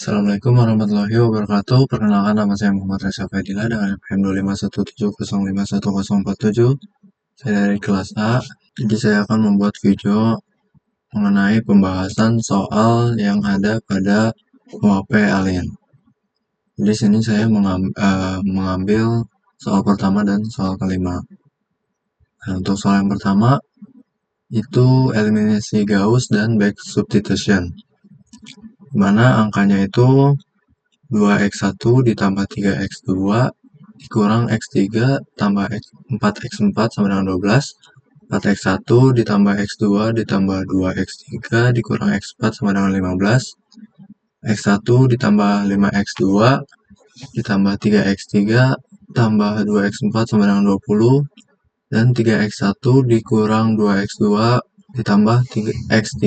Assalamualaikum warahmatullahi wabarakatuh. Perkenalkan, nama saya Muhammad Reza Fadila dengan NPM 25170051047. Saya dari kelas A. Jadi saya akan membuat video mengenai pembahasan soal yang ada pada UAP Alien. Di sini saya mengambil soal pertama dan soal kelima. Nah, untuk soal yang pertama itu eliminasi Gauss dan back substitution, dimana angkanya itu 2x1 ditambah 3x2 dikurang x3 tambah 4x4 sama dengan 12, 4x1 ditambah x2 ditambah 2x3 dikurang x4 sama dengan 15, x1 ditambah 5x2 ditambah 3x3 tambah 2x4 sama dengan 20, dan 3x1 dikurang 2x2 ditambah x3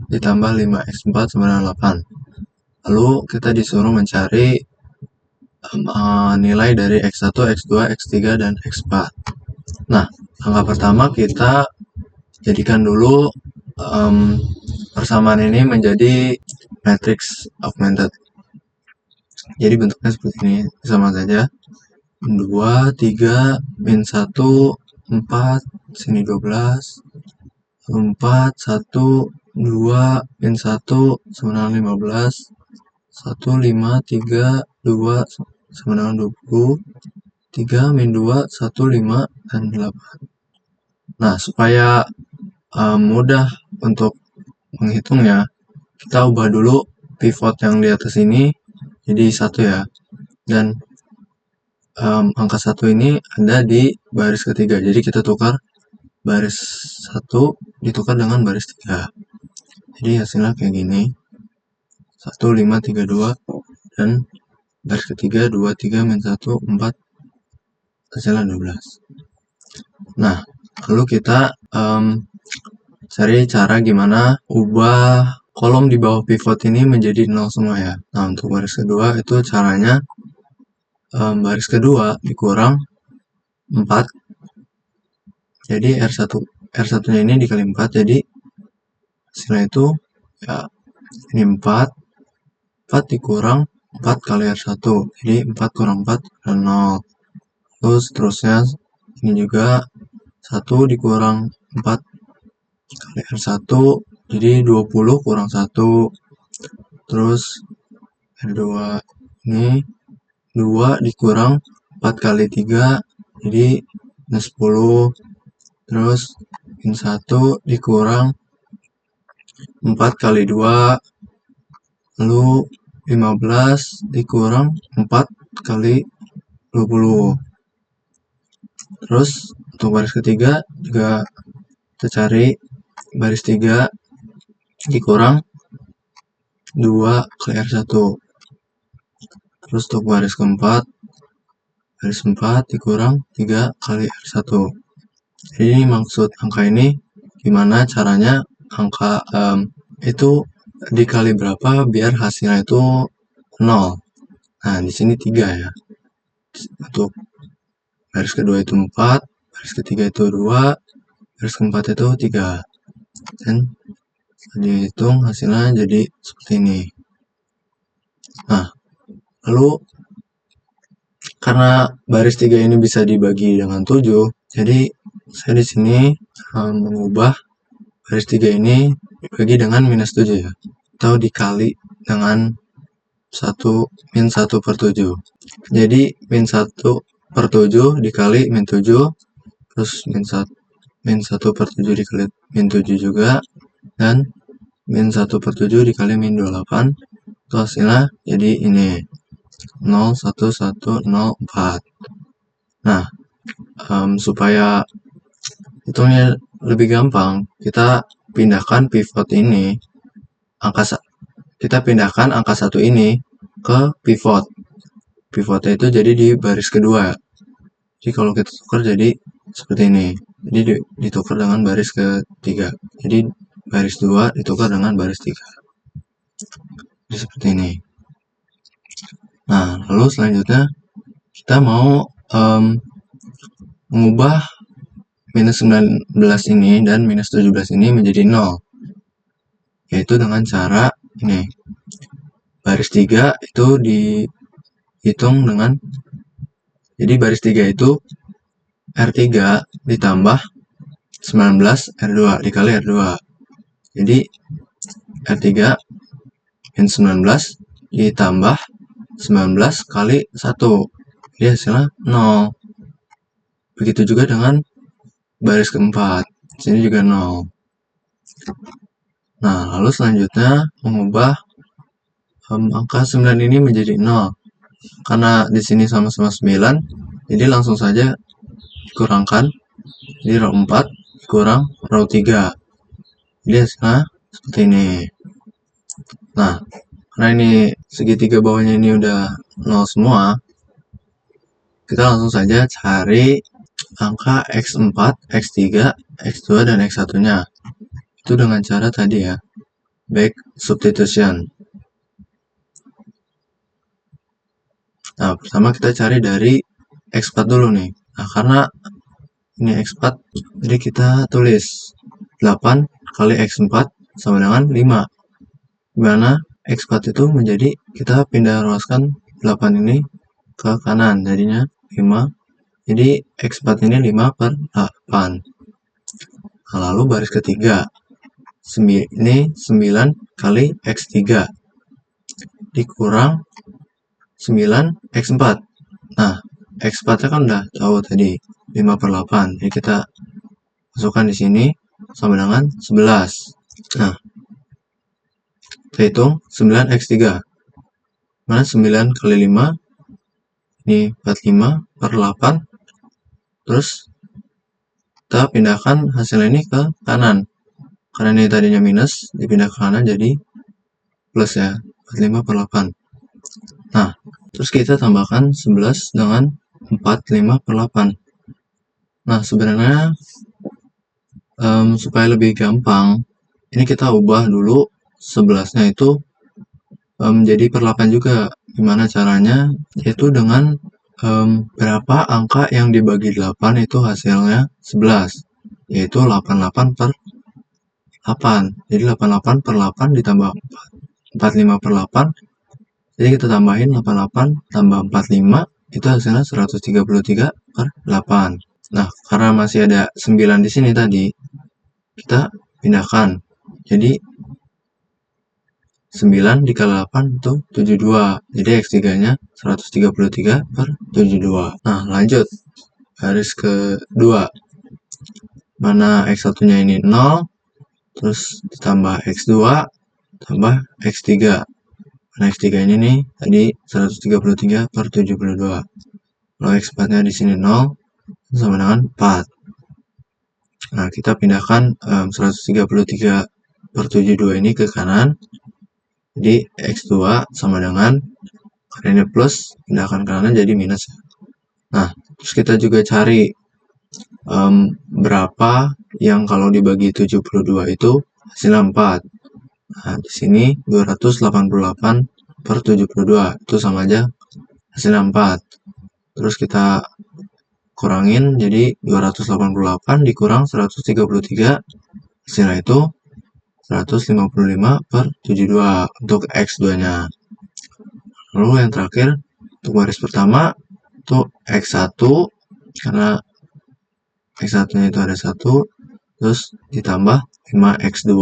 ditambah 5x4 sama dengan 8. Lalu kita disuruh mencari nilai dari x1, x2, x3, dan x4. Nah, angka pertama kita jadikan dulu persamaan ini menjadi matrix augmented. Jadi bentuknya seperti ini, sama saja. 2, 3, min 1, 4, sini 12, 4, 1, 2, min 1, sama dengan 15, 1, 5, 3, 2, sama dengan 20, 3, min 2, 1, 5, dan 8. Nah, supaya mudah untuk menghitungnya, kita ubah dulu pivot yang di atas ini jadi 1 ya. Dan angka 1 ini ada di baris ketiga. Jadi kita tukar baris 1 ditukar dengan baris 3. Jadi hasilnya kayak gini. 1, 5, 3, 2, dan baris ketiga 2, 3, min 1, 4, hasilnya 12. Nah, lalu kita cari cara gimana ubah kolom di bawah pivot ini menjadi 0 semua ya. Nah, untuk baris kedua itu caranya baris kedua dikurang 4. Jadi R1 nya ini dikali 4, jadi hasilnya itu ya ini 4 dikurang 4 kali R1, jadi 4 kurang 4 dan 0. Terus seterusnya ini juga 1 dikurang 4 kali R1, jadi 20 kurang 1. Terus R2 ini 2 dikurang 4 kali 3, jadi 10. Terus min 1 dikurang 4 kali 2, lalu 15 dikurang 4 kali 20. Terus untuk baris ketiga juga kita cari baris 3 dikurang 2 kali R1. Terus untuk baris keempat, baris 4 dikurang 3 kali R1. Jadi ini maksud angka ini gimana caranya angka itu dikali berapa biar hasilnya itu 0. Nah, di sini 3 ya. Untuk baris kedua itu 4, baris ketiga itu 2, baris keempat itu 3. Dan dihitung hasilnya jadi seperti ini. Nah, lalu karena baris 3 ini bisa dibagi dengan 7, jadi saya di sini mengubah baris 3 ini dibagi dengan minus 7 ya, atau dikali dengan min 1 per 7. Jadi min 1 per 7 dikali min 7, terus min 1 per 7 dikali min 7 juga, dan min 1 per 7 dikali min 28, itu hasilnya jadi ini 01104. Nah, supaya hitungnya lebih gampang, kita pindahkan pivot ini, kita pindahkan angka 1 ini ke pivot. Pivotnya itu jadi di baris kedua. Jadi kalau kita tukar jadi seperti ini. Jadi ditukar dengan baris ketiga. Jadi baris 2 ditukar dengan baris 3. Jadi seperti ini. Nah, lalu selanjutnya kita mau mengubah minus 19 ini dan minus 17 ini menjadi 0. Yaitu dengan cara ini. baris 3 itu dihitung dengan, jadi baris 3 itu R3 ditambah 19 R2 dikali R2. Jadi R3 min 19 ditambah 19 kali 1. Jadi hasilnya 0. Begitu juga dengan baris keempat. Sini juga 0. Nah, lalu selanjutnya mengubah angka 9 ini menjadi 0. Karena di sini sama-sama 9, jadi langsung saja dikurangkan. Jadi row 4 kurang row 3. Jadi hasilnya seperti ini. Nah, karena ini segitiga bawahnya ini udah 0 semua, kita langsung saja cari angka X4, X3, X2, dan X1-nya. Itu dengan cara tadi ya, back substitution. Nah, pertama kita cari dari X4 dulu nih. Nah, karena ini X4, jadi kita tulis 8 kali X4 sama dengan 5. Dimana X4 itu menjadi, kita pindah ruaskan 8 ini ke kanan, jadinya 5. Jadi X4 ini 5 per 8. Nah, lalu baris ketiga, ini 9 kali X3 dikurang 9 X4. Nah, X4 nya kan udah tahu tadi 5 per 8. Jadi kita masukkan di sini sama dengan 11. Nah, kita hitung 9 X3. Mana 9 kali 5 ini 45 per 8. Terus kita pindahkan hasil ini ke kanan. Karena ini tadinya minus, dipindah ke kanan jadi plus ya, 45 per 8. Nah, terus kita tambahkan 11 dengan 45 per 8. Nah, sebenarnya supaya lebih gampang, ini kita ubah dulu 11-nya itu jadi per 8 juga. Gimana caranya? Yaitu dengan berapa angka yang dibagi 8 itu hasilnya 11. Yaitu 88 per 8. Jadi 88 per 8 ditambah 45 per 8. Jadi kita tambahin 88 tambah 45, itu hasilnya 133 per 8. Nah, karena masih ada 9 di sini tadi, kita pindahkan. Jadi 9 dikali 8 itu 72. Jadi X3-nya 133 per 72. Nah, lanjut. Baris kedua. Mana X1-nya ini 0, terus ditambah X2, tambah X3. Nah, X3 ini nih, tadi 133 per 72. Kalau X4-nya di sini 0, sama dengan 4. Nah, kita pindahkan 133 per 72 ini ke kanan. Jadi, X2 sama dengan, karena ini plus, pindahkan ke kanan jadi minus. Nah, terus kita juga cari berapa yang kalau dibagi 72 itu hasilnya 4. Nah, di sini 288 per 72, itu sama aja hasilnya 4. Terus kita kurangin, jadi 288 dikurang 133, hasilnya itu 155 per 72 untuk X2-nya. Lalu yang terakhir, untuk baris pertama, itu X1, karena X1-nya itu ada 1, terus ditambah 5X2,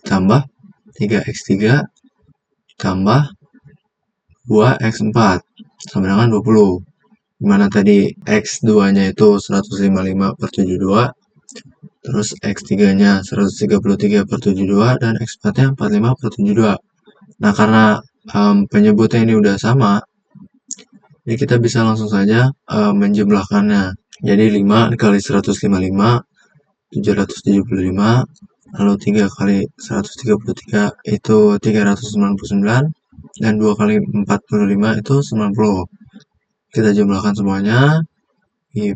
ditambah 3X3, ditambah 2X4, sama dengan 20. Dimana tadi X2-nya itu 155 per 72, terus X3-nya 133 per 72, dan X4-nya 45 per 72. Nah, karena penyebutnya ini udah sama, jadi kita bisa langsung saja menjumlahkannya. Jadi 5 dikali 155, 775, lalu 3 kali 133 itu 399, dan 2 kali 45 itu 90. Kita jumlahkan semuanya di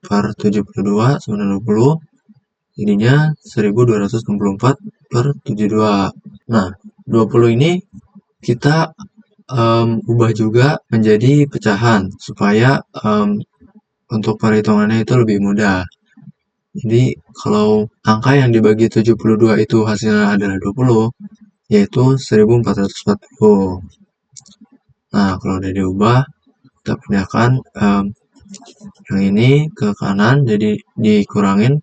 per 72 sama 20, jadinya 1264 per 72. Nah, 20 ini kita ubah juga menjadi pecahan supaya untuk perhitungannya itu lebih mudah. Jadi kalau angka yang dibagi 72 itu hasilnya adalah 20, yaitu 1440. Nah, kalau udah diubah, kita pindahkan yang ini ke kanan, jadi dikurangin.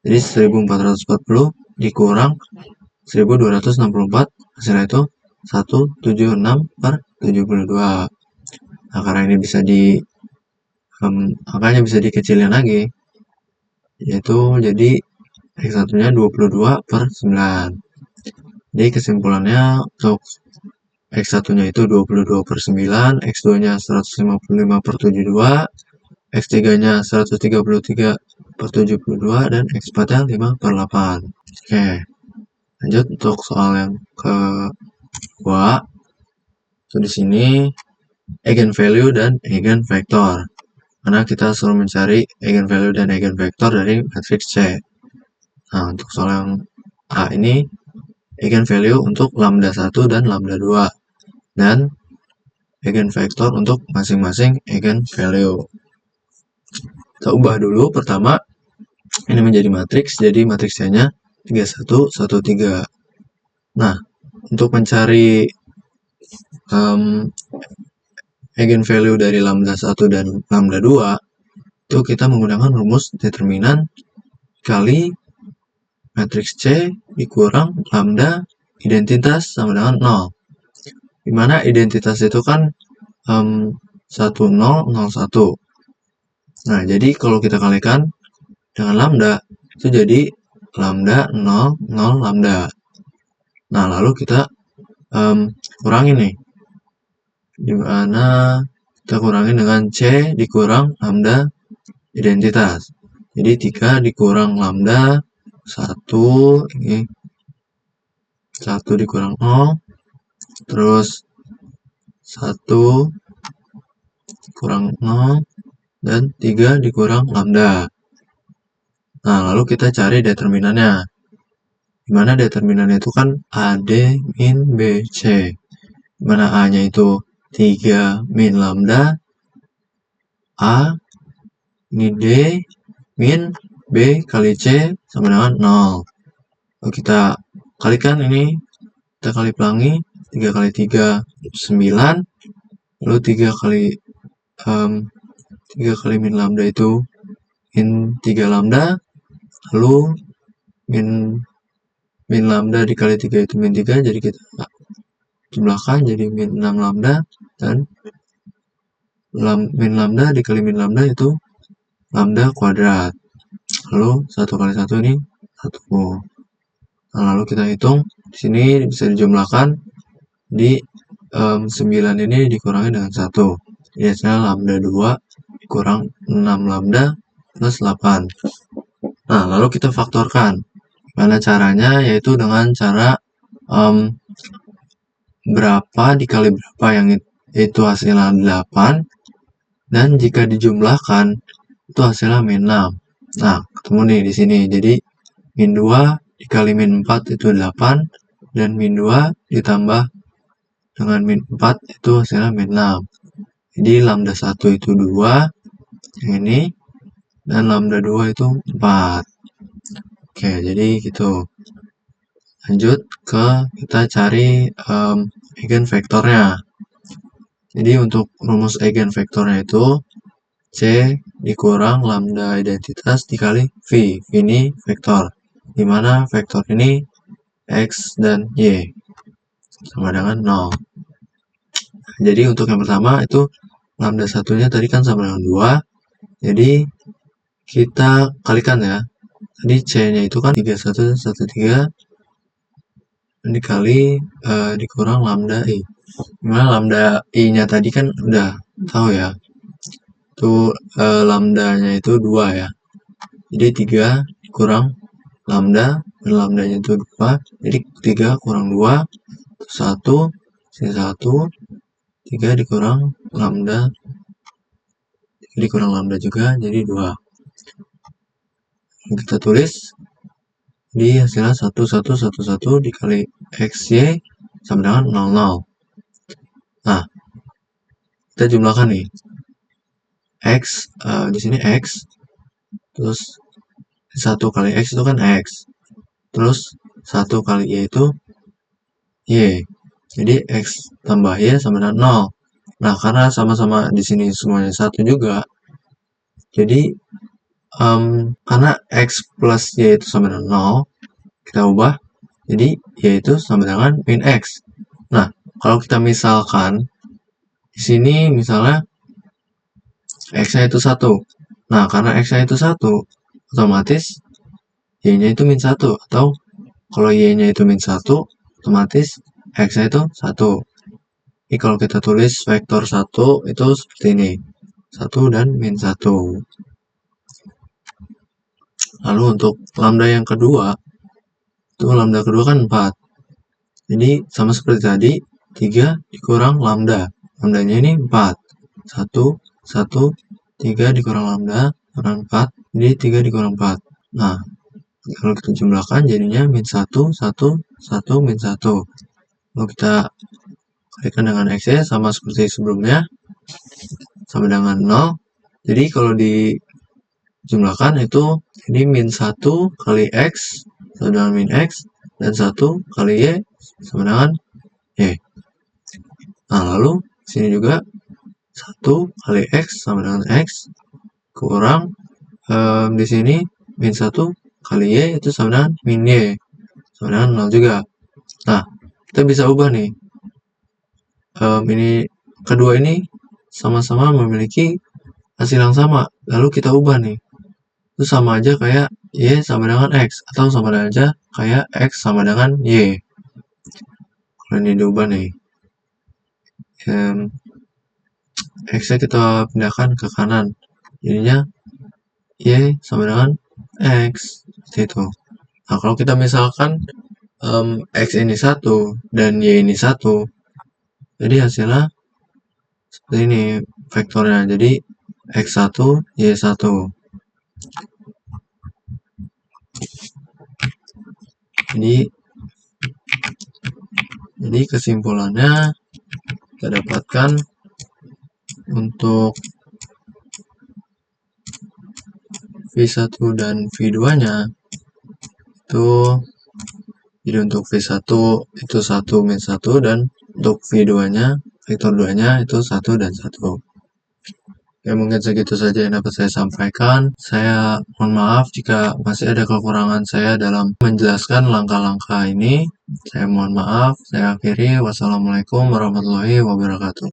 Jadi 1440 dikurang 1264, hasilnya itu 176/72. Nah, karena ini bisa angkanya bisa dikecilin lagi, yaitu jadi X1-nya 22/9. Jadi kesimpulannya untuk X1-nya itu 22/9, X2-nya 155/72, X3-nya 133/72, dan X4-nya 5/8. Oke, lanjut untuk soal yang kedua. So, di sini eigenvalue dan eigenvektor. Karena kita selalu mencari eigenvalue dan eigenvektor dari matriks C. Nah, untuk soal yang A ini eigenvalue untuk lambda 1 dan lambda 2 dan eigenvektor untuk masing-masing eigenvalue. Kita ubah dulu. Pertama, ini menjadi matriks, jadi matriks C-nya 31, 1, 3. Nah, untuk mencari eigenvalue dari lambda 1 dan lambda 2, itu kita menggunakan rumus determinan kali matriks C dikurang lambda identitas sama dengan 0. Dimana identitas itu kan 1, 0, 0, 1. Nah, jadi kalau kita kalikan dengan lambda, itu jadi lambda 0, 0, lambda. Nah, lalu kita kurangi nih. Dimana kita kurangi dengan C dikurang lambda identitas. Jadi 3 dikurang lambda 1, ini 1 dikurang 0, terus 1 kurang 0, dan 3 dikurang lambda. Nah, lalu kita cari determinannya. Dimana determinannya itu kan AD min BC. Dimana A-nya itu 3 min lambda, A ini D min B kali C sama dengan 0. Lalu kita kalikan ini, kita kali pelangi, 3 kali 3, 9. Lalu 3 kali min lambda itu min 3 lambda. Lalu min lambda dikali 3 itu min 3, jadi kita jumlahkan jadi min 6 lambda, dan min lambda dikali min lambda itu lambda kuadrat. Lalu 1 kali 1 ini 1. Nah, lalu kita hitung, di sini bisa dijumlahkan, di 9 ini dikurangi dengan 1. Jadi hasilnya lambda 2 dikurang 6 lambda plus 8. Nah, lalu kita faktorkan. Gimana caranya? Yaitu dengan cara berapa dikali berapa, yang itu hasilnya 8, dan jika dijumlahkan itu hasilnya min 6. Nah, ketemu nih di sini. Jadi min 2 dikali min 4 itu 8, dan min 2 ditambah dengan min 4 itu hasilnya min 6. Jadi lambda 1 itu 2, yang ini, dan lambda 2 itu 4. Oke, jadi gitu. Lanjut ke kita cari eigenvektornya. Jadi untuk rumus eigenvektornya itu C dikurang lambda identitas dikali V. V ini vektor, dimana vektor ini X dan Y sama dengan 0. Jadi untuk yang pertama itu lambda satunya tadi kan sama dengan 2. Jadi kita kalikan ya. Tadi C-nya itu kan 3113 dikali dikurang lambda I. Dimana lambda I-nya tadi kan udah tahu ya. Itu lambdanya itu 2 ya. Jadi 3 dikurang lambda, dan lambdanya itu 2. Jadi 3 kurang 2, 1, sini 1, 3 dikurang lambda, 3 dikurang lambda juga, jadi 2. Kita tulis, di hasilnya 1111 dikali XY sama dengan 00. Nah, kita jumlahkan nih. X, di sini X, terus 1 kali X itu kan X, terus 1 kali Y itu Y. Jadi X tambah Y sama dengan 0. Nah, karena sama-sama di sini semuanya 1 juga, jadi karena X plus Y itu sama dengan 0, kita ubah, jadi Y itu sama dengan min X. Nah, kalau kita misalkan, di sini misalnya X-nya itu 1. Nah, karena X-nya itu 1, otomatis Y-nya itu min 1. Atau kalau Y-nya itu min 1, otomatis X-nya itu 1. Ini kalau kita tulis vektor 1 itu seperti ini. 1 dan min 1. Lalu untuk lambda yang kedua, itu lambda kedua kan 4. Jadi sama seperti tadi, 3 dikurang lambda. Lambdanya ini 4. 1, 1, 3 dikurang lambda, kurang 4. Jadi 3 dikurang 4. Nah, kalau kita jumlahkan jadinya min 1, 1, 1, min 1. Lalu kita kalikan dengan X-nya sama seperti sebelumnya, sama dengan 0. Jadi kalau dijumlahkan itu ini min 1 kali X sama dengan min X, dan 1 kali Y sama dengan Y. Nah, lalu sini juga 1 kali X sama dengan X, kurang di sini min 1 kali Y itu sama dengan min Y, sama dengan 0 juga. Nah, kita bisa ubah nih. Ini kedua ini sama-sama memiliki hasil yang sama. Lalu kita ubah nih. Itu sama aja kayak Y sama dengan X, atau sama aja kayak X sama dengan Y. Kalau ini diubah nih, X-nya kita pindahkan ke kanan, jadinya Y sama dengan X, seperti itu. Nah, kalau kita misalkan X ini 1 dan Y ini 1, jadi hasilnya seperti ini vektornya, jadi X1, Y1. Jadi kesimpulannya kita dapatkan untuk V1 dan V2 nya itu, jadi untuk V1 itu 1 min 1, dan untuk V2 nya vektor 2 nya itu 1 dan 1. Ya, mungkin segitu saja yang dapat saya sampaikan. Saya mohon maaf jika masih ada kekurangan saya dalam menjelaskan langkah-langkah ini. Saya mohon maaf. Saya akhiri. Wassalamualaikum warahmatullahi wabarakatuh.